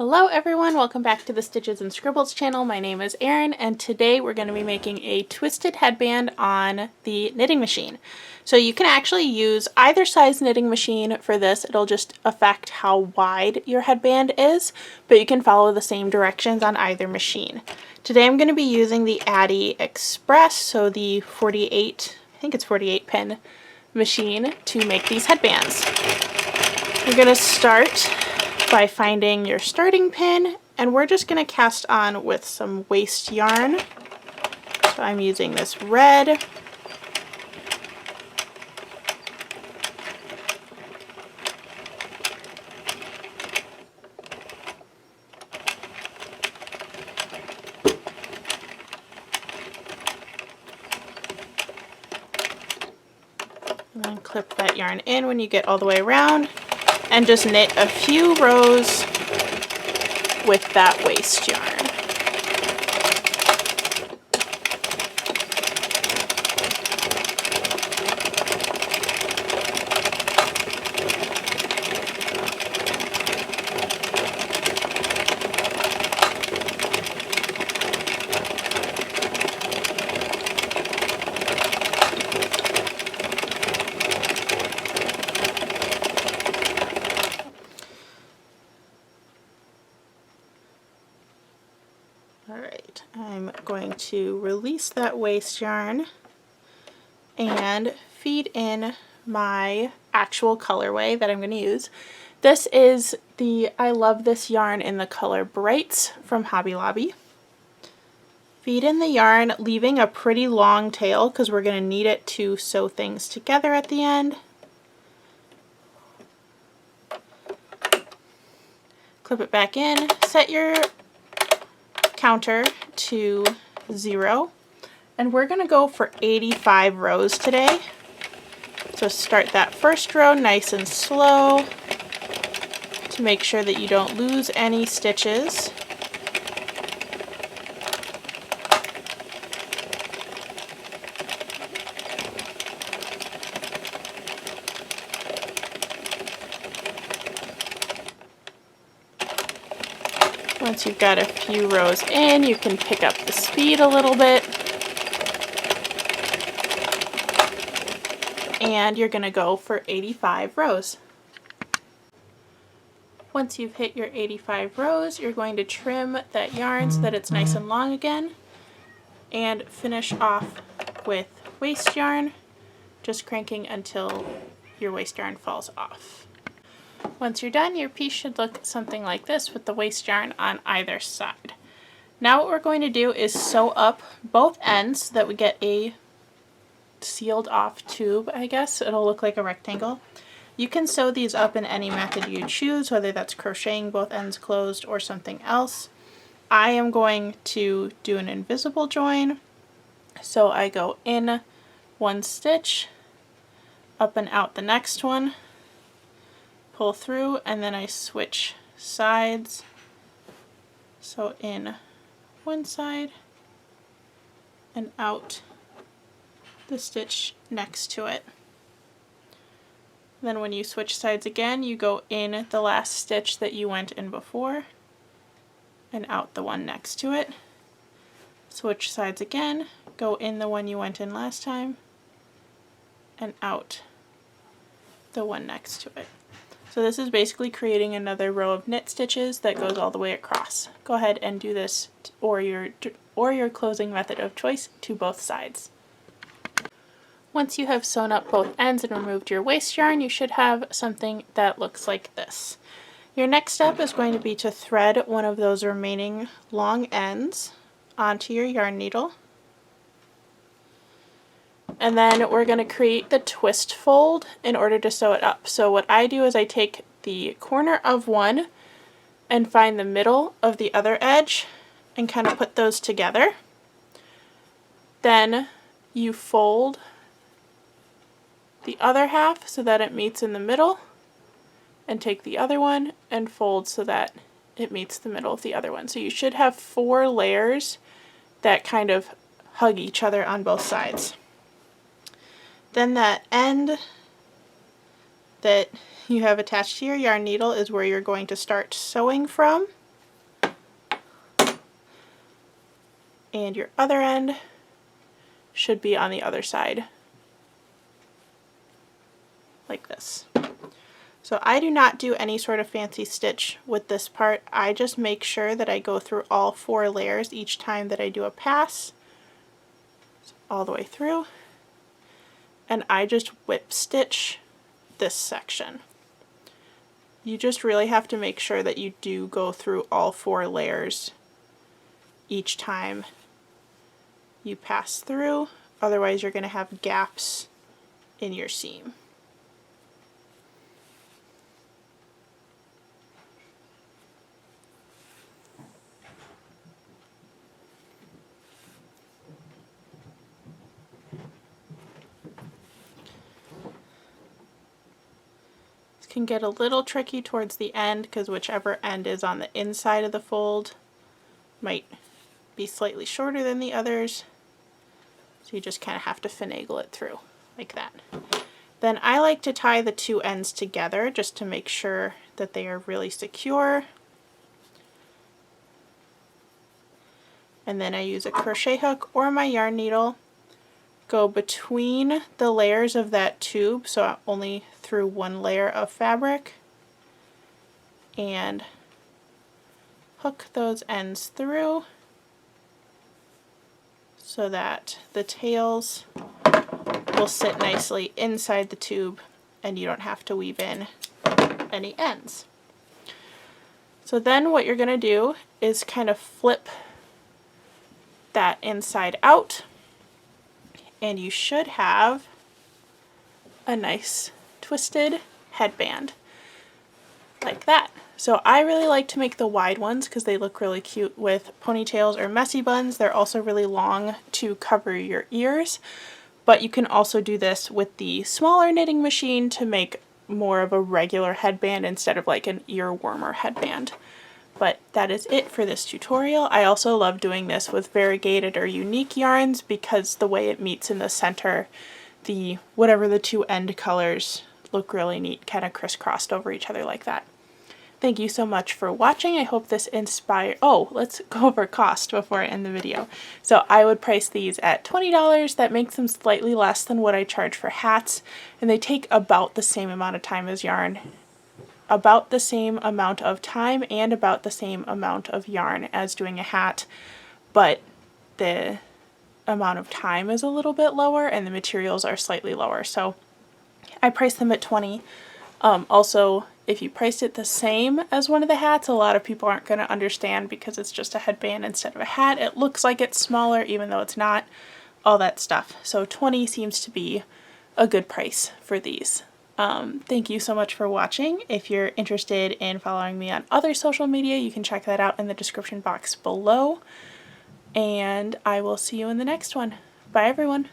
Hello everyone, welcome back to the Stitches and Scribbles channel. My name is Erin and today we're going to be making a twisted headband on the knitting machine. So you can actually use either size knitting machine for this. It'll just affect how wide your headband is, but you can follow the same directions on either machine. Today I'm going to be using the Addi Express, so the 48, I think it's 48 pin machine to make these headbands. You're going to start by finding your starting pin, and we're just going to cast on with some waste yarn. So I'm using this red. And then clip that yarn in when you get all the way around, and just knit a few rows with that waste yarn. Alright, I'm going to release that waste yarn and feed in my actual colorway that I'm going to use. This is the I Love This yarn in the color Brights from Hobby Lobby. Feed in the yarn, leaving a pretty long tail because we're going to need it to sew things together at the end. Clip it back in, set your counter to 0, and we're going to go for 85 rows today. So start that first row nice and slow to make sure that you don't lose any stitches. Once you've got a few rows in, you can pick up the speed a little bit. And you're going to go for 85 rows. Once you've hit your 85 rows, you're going to trim that yarn so that it's nice and long again. And finish off with waste yarn, just cranking until your waste yarn falls off. Once you're done, your piece should look something like this with the waste yarn on either side. Now what we're going to do is sew up both ends so that we get a sealed off tube, I guess. It'll look like a rectangle. You can sew these up in any method you choose, whether that's crocheting both ends closed or something else. I am going to do an invisible join. So I go in one stitch, up and out the next one, pull through, and then I switch sides. So in one side and out the stitch next to it. Then when you switch sides again, you go in the last stitch that you went in before and out the one next to it. Switch sides again, go in the one you went in last time and out the one next to it. So this is basically creating another row of knit stitches that goes all the way across. Go ahead and do this or your closing method of choice to both sides. Once you have sewn up both ends and removed your waste yarn, you should have something that looks like this. Your next step is going to be to thread one of those remaining long ends onto your yarn needle. And then we're going to create the twist fold in order to sew it up. So what I do is I take the corner of one and find the middle of the other edge and kind of put those together. Then you fold the other half so that it meets in the middle, and take the other one and fold so that it meets the middle of the other one. So you should have 4 layers that kind of hug each other on both sides. Then that end that you have attached to your yarn needle is where you're going to start sewing from. and your other end should be on the other side, like this. So I do not do any sort of fancy stitch with this part. I just make sure that I go through all 4 layers each time that I do a pass, all the way through, and I just whip stitch this section. You just really have to make sure that you do go through all 4 layers each time you pass through, otherwise you're going to have gaps in your seam. Can get a little tricky towards the end because whichever end is on the inside of the fold might be slightly shorter than the others. So you just kind of have to finagle it through like that. Then I like to tie the 2 ends together just to make sure that they are really secure. And then I use a crochet hook or my yarn needle, go between the layers of that tube, so only through 1 layer of fabric, and hook those ends through so that the tails will sit nicely inside the tube and you don't have to weave in any ends. So then what you're going to do is kind of flip that inside out, and you should have a nice twisted headband like that. So I really like to make the wide ones because they look really cute with ponytails or messy buns. They're also really long to cover your ears, but you can also do this with the smaller knitting machine to make more of a regular headband instead of like an earwormer headband. But that is it for this tutorial. I also love doing this with variegated or unique yarns because the way it meets in the center, whatever the 2 end colors look really neat, kind of crisscrossed over each other like that. Thank you so much for watching. I hope this inspired. Oh, let's go over cost before I end the video. So I would price these at $20. That makes them slightly less than what I charge for hats, and they take about the same amount of time as yarn. About the same amount of time and about the same amount of yarn as doing a hat, but the amount of time is a little bit lower and the materials are slightly lower. So I priced them at $20. Also, if you priced it the same as one of the hats, a lot of people aren't going to understand because it's just a headband instead of a hat. It looks like it's smaller even though it's not, all that stuff. So $20 seems to be a good price for these. Thank you so much for watching. If you're interested in following me on other social media, you can check that out in the description box below. And I will see you in the next one. Bye everyone.